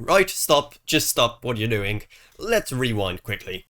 Right, stop, just stop what you're doing. Let's rewind quickly.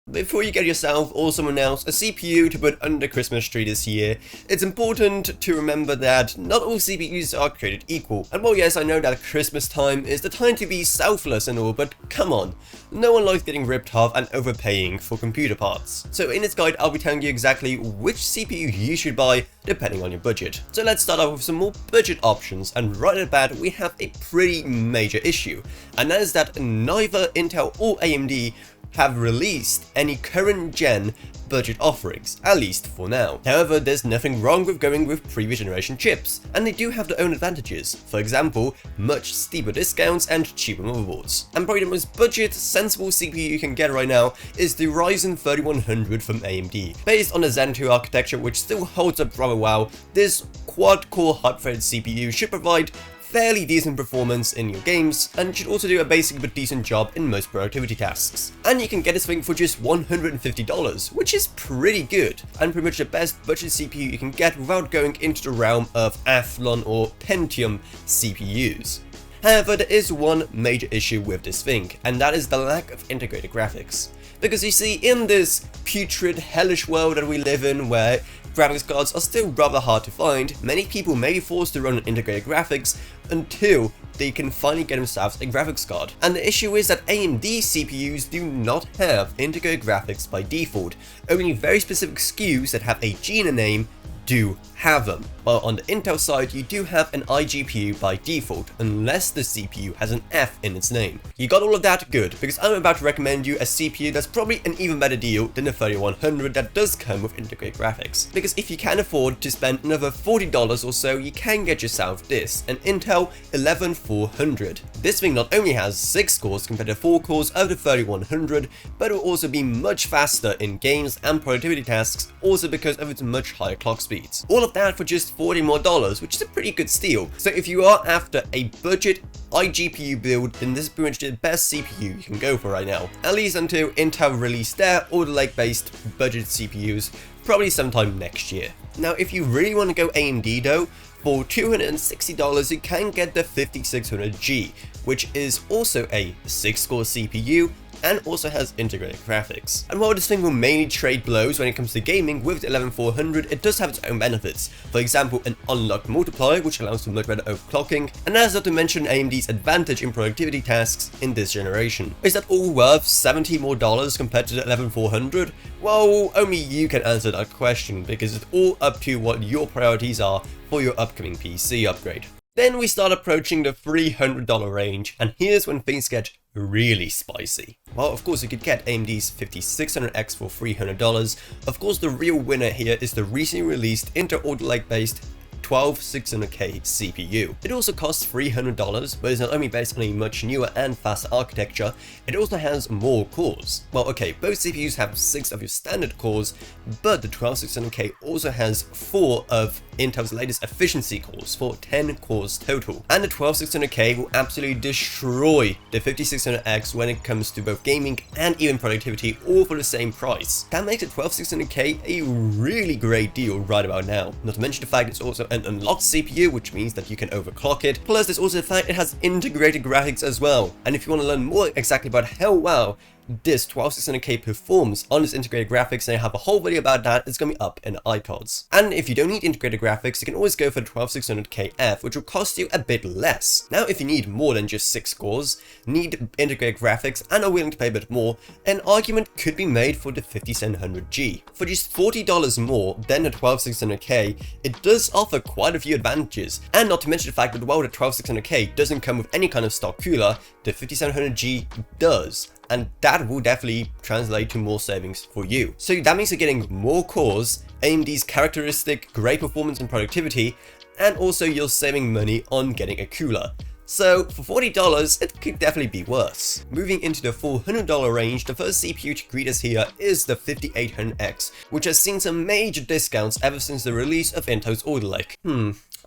Before you get yourself or someone else a CPU to put under Christmas tree this year, it's important to remember that not all CPUs are created equal. And while yes, I know that Christmas time is the time to be selfless and all, but come on, no one likes getting ripped off and overpaying for computer parts. So in this guide, I'll be telling you exactly which CPU you should buy depending on your budget. So let's start off with some more budget options, and right at the bat we have a pretty major issue, and that is that neither Intel or AMD have released any current gen budget offerings, at least for now. However, there's nothing wrong with going with previous generation chips, and they do have their own advantages. For example, much steeper discounts and cheaper motherboards. And probably the most budget, sensible CPU you can get right now is the Ryzen 3100 from AMD. Based on the Zen 2 architecture, which still holds up rather well, this quad-core hot-threaded CPU should provide fairly decent performance in your games, and should also do a basic but decent job in most productivity tasks. And you can get this thing for just $150, which is pretty good, and pretty much the best budget CPU you can get without going into the realm of Athlon or Pentium CPUs. However, there is one major issue with this thing, and that is the lack of integrated graphics. Because you see, in this putrid, hellish world that we live in, where graphics cards are still rather hard to find, many people may be forced to run integrated graphics until they can finally get themselves a graphics card. And the issue is that AMD CPUs do not have integrated graphics by default. Only very specific SKUs that have a G in the name do have them, while on the Intel side you do have an iGPU by default, unless the CPU has an F in its name. You got all of that? Good, because I'm about to recommend you a CPU that's probably an even better deal than the 3100 that does come with integrated graphics. Because if you can afford to spend another $40 or so, you can get yourself this, an Intel 11400. This thing not only has 6 cores compared to 4 cores of the 3100, but it will also be much faster in games and productivity tasks, also because of its much higher clock speeds. All of that for just $40 more, which is a pretty good steal. So if you are after a budget iGPU build, then this is pretty much the best CPU you can go for right now. At least until Intel release their Alder Lake based budget CPUs, probably sometime next year. Now if you really want to go AMD though, for $260 you can get the 5600G, which is also a 6-core CPU and also has integrated graphics. And while this thing will mainly trade blows when it comes to gaming with the 11400, it does have its own benefits. For example, an unlocked multiplier, which allows for much better overclocking, and that's not to mention AMD's advantage in productivity tasks in this generation. Is that all worth $70 more compared to the 11400? Well, only you can answer that question, because it's all up to what your priorities are for your upcoming PC upgrade. Then we start approaching the $300 range, and here's when things get really spicy. Well, of course you could get AMD's 5600X for $300. Of course the real winner here is the recently released Intel Alder Lake based 12600K CPU. It also costs $300, but is not only based on a much newer and faster architecture, it also has more cores. Well, okay, both CPUs have 6 of your standard cores, but the 12600K also has 4 of Intel's latest efficiency cores for 10 cores total. And the 12600K will absolutely destroy the 5600X when it comes to both gaming and even productivity, all for the same price. That makes the 12600K a really great deal right about now. Not to mention the fact it's also an unlocked CPU, which means that you can overclock it. Plus there's also the fact it has integrated graphics as well. And if you want to learn more exactly about how well this 12600K performs on its integrated graphics, and I have a whole video about that, it's going to be up in the iCards. And if you don't need integrated graphics, you can always go for the 12600KF, which will cost you a bit less. Now if you need more than just 6 cores, need integrated graphics, and are willing to pay a bit more, an argument could be made for the 5700G. For just $40 more than the 12600K, it does offer quite a few advantages, and not to mention the fact that while the 12600K doesn't come with any kind of stock cooler, the 5700G does. And that will definitely translate to more savings for you. So that means you're getting more cores, AMD's characteristic great performance and productivity, and also you're saving money on getting a cooler. So for $40, it could definitely be worse. Moving into the $400 range, the first CPU to greet us here is the 5800X, which has seen some major discounts ever since the release of Intel's Alder Lake.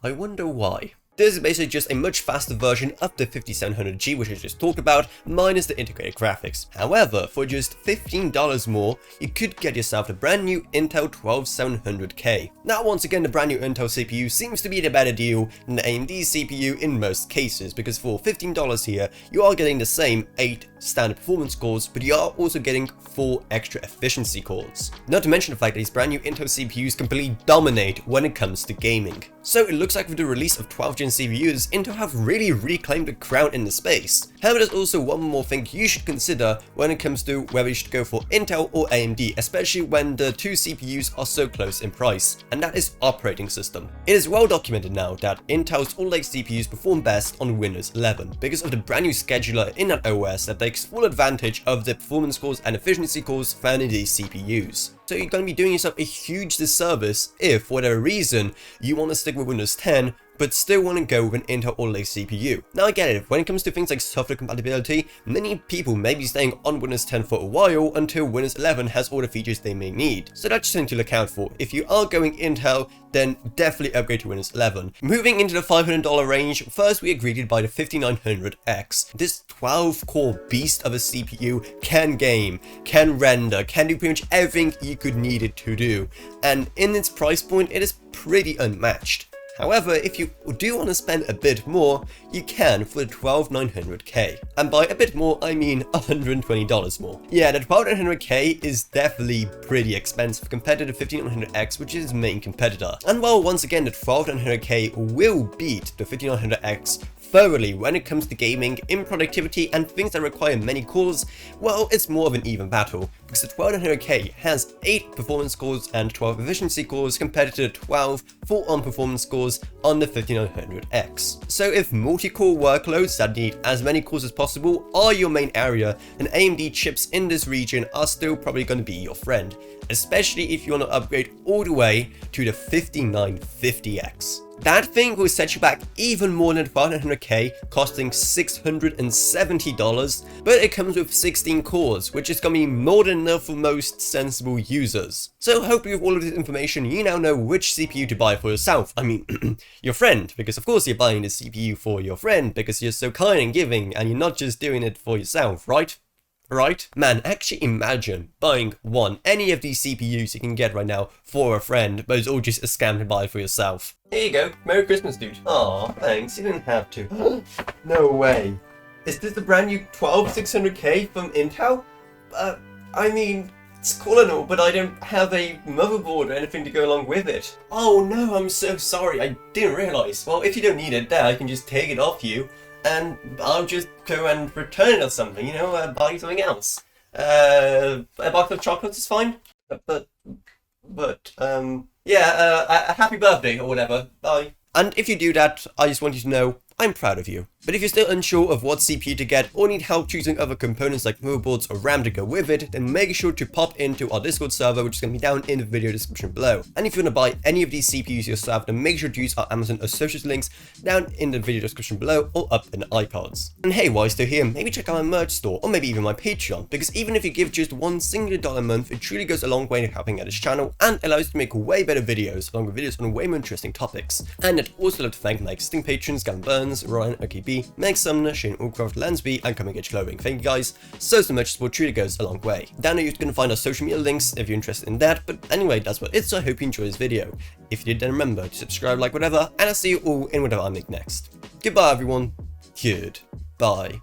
I wonder why. This is basically just a much faster version of the 5700G which I just talked about, minus the integrated graphics. However, for just $15 more, you could get yourself the brand new Intel 12700K. Now once again, the brand new Intel CPU seems to be the better deal than the AMD CPU in most cases, because for $15 here, you are getting the same 8 standard performance cores, but you are also getting 4 extra efficiency cores. Not to mention the fact that these brand new Intel CPUs completely dominate when it comes to gaming. So it looks like with the release of 12th gen CPUs, Intel have really reclaimed the crown in the space. However, there's also one more thing you should consider when it comes to whether you should go for Intel or AMD, especially when the two CPUs are so close in price, and that is operating system. It is well documented now that Intel's Alder Lake CPUs perform best on Windows 11 because of the brand new scheduler in that OS that takes full advantage of the performance cores and efficiency cores found in these CPUs. So you're going to be doing yourself a huge disservice if, for whatever reason, you want to stick with Windows 10 but still want to go with an Intel Alder Lake CPU. Now I get it, when it comes to things like software compatibility, many people may be staying on Windows 10 for a while until Windows 11 has all the features they may need. So that's something to look out for. If you are going Intel, then definitely upgrade to Windows 11. Moving into the $500 range, first we are greeted by the 5900X. This 12-core beast of a CPU can game, can render, can do pretty much everything you could need it to do. And in its price point, it is pretty unmatched. However, if you do want to spend a bit more, you can for the 12900K. And by a bit more, I mean $120 more. Yeah, the 12900K is definitely pretty expensive compared to the 5900X, which is its main competitor. And while once again the 12900K will beat the 5900X thoroughly when it comes to gaming, in productivity and things that require many cores, well, it's more of an even battle, because the 12900K has 8 performance cores and 12 efficiency cores compared to the 12 full-on performance cores on the 5900X. So if multi-core workloads that need as many cores as possible are your main area, then AMD chips in this region are still probably going to be your friend, especially if you want to upgrade all the way to the 5950X. That thing will set you back even more than the 500K, costing $670, but it comes with 16 cores, which is going to be more than enough for most sensible users. So hopefully with all of this information, you now know which CPU to buy for yourself. I mean, your friend, because of course you're buying the CPU for your friend, because you're so kind and giving, and you're not just doing it for yourself, right? Right? Man, actually imagine buying any of these CPUs you can get right now for a friend, but it's all just a scam to buy for yourself. Here you go. Merry Christmas, dude. Aw, thanks. You didn't have to. No way. Is this the brand new 12600K from Intel? I mean, it's cool and all, but I don't have a motherboard or anything to go along with it. Oh no, I'm so sorry. I didn't realize. Well, if you don't need it, then I can just take it off you. And I'll just go and return it or something, you know, buy something else. A box of chocolates is fine, yeah, a happy birthday or whatever, bye. And if you do that, I just want you to know, I'm proud of you. But if you're still unsure of what CPU to get or need help choosing other components like motherboards or RAM to go with it, then make sure to pop into our Discord server, which is going to be down in the video description below. And if you want to buy any of these CPUs yourself, then make sure to use our Amazon Associates links down in the video description below or up in the iCards. And hey, while you're still here, maybe check out my merch store or maybe even my Patreon, because even if you give just $1 single a month, it truly goes a long way in helping out this channel and allows you to make way better videos, along with videos on way more interesting topics. And I'd also love to thank my existing patrons, Gavin Burns, Ryan, OKB, Meg Sumner, Shane Allcroft, Lansby, and Coming Edge Clothing. Thank you guys so much, support truly goes a long way. Down there you're going to find our social media links if you're interested in that, but anyway, that's what it is, so I hope you enjoy this video. If you did, then remember to subscribe, like, whatever, and I'll see you all in whatever I make next. Goodbye everyone, goodbye.